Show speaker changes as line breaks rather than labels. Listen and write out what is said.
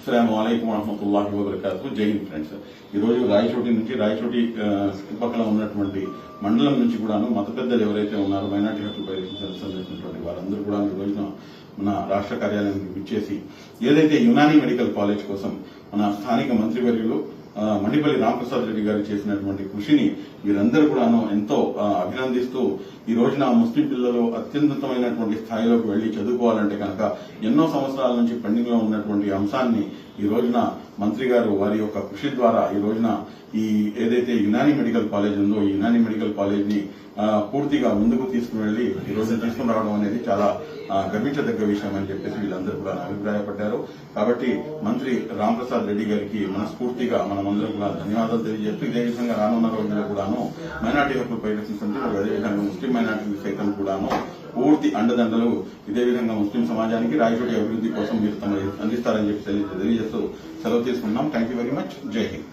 అస్సలాము అలైకుం వరహ్మతుల్లాహి వబరకాతుహు. జై హింద్ ఫ్రెండ్స్. ఈ రోజు రాయచోటి చుట్టుపక్కల ఉన్నటువంటి మండలం నుంచి కూడాను మత పెద్దలు ఎవరైతే ఉన్నారో మైనార్టీ హక్కులపై సందర్శించినటువంటి వారందరూ కూడా ఈ రోజున మన రాష్ట్ర కార్యాలయానికి విచ్చేసి ఏదైతే యునానీ మెడికల్ కాలేజ్ కోసం మన స్థానిక మంత్రివర్యులు మండిపల్లి రామప్రసాద్ రెడ్డి గారు చేసినటువంటి కృషిని వీరందరూ కూడాను ఎంతో అభినందిస్తూ ఈ రోజున ముస్లిం పిల్లలు అత్యున్నతమైనటువంటి స్థాయిలోకి వెళ్లి చదువుకోవాలంటే కనుక ఎన్నో సంవత్సరాల నుంచి పెండింగ్ లో ఉన్నటువంటి అంశాన్ని ఈ రోజున మంత్రి గారు వారి యొక్క కృషి ద్వారా ఈ రోజున ఈ ఏదైతే యునానీ మెడికల్ కాలేజ్ ఉందో ఈ యునానీ మెడికల్ కాలేజ్ ని పూర్తిగా ముందుకు తీసుకువెళ్లి ఈ రోజు తీసుకుని రావడం అనేది చాలా గర్వించదగ్గ విషయం అని చెప్పేసి వీళ్ళందరూ కూడా అభిప్రాయపడ్డారు. కాబట్టి మంత్రి రామప్రసాద్ రెడ్డి గారికి మనస్ఫూర్తిగా మనమందరం కూడా ధన్యవాదాలు తెలియజేస్తూ ఇదే విధంగా రానున్న రోజుల్లో కూడాను మైనార్టీ హక్కులు పరిరక్షించుకుంటూ అదేవిధంగా ముస్లిం మైనార్టీ సైతం కూడాను పూర్తి అండదండలు ఇదే విధంగా ముస్లిం సమాజానికి రాయచోటి అభివృద్ధి కోసం మీరు తమ అందిస్తారని చెప్పి తెలియజేస్తూ సెలవు తీసుకున్నాం. Thank you very much. జై హింద్.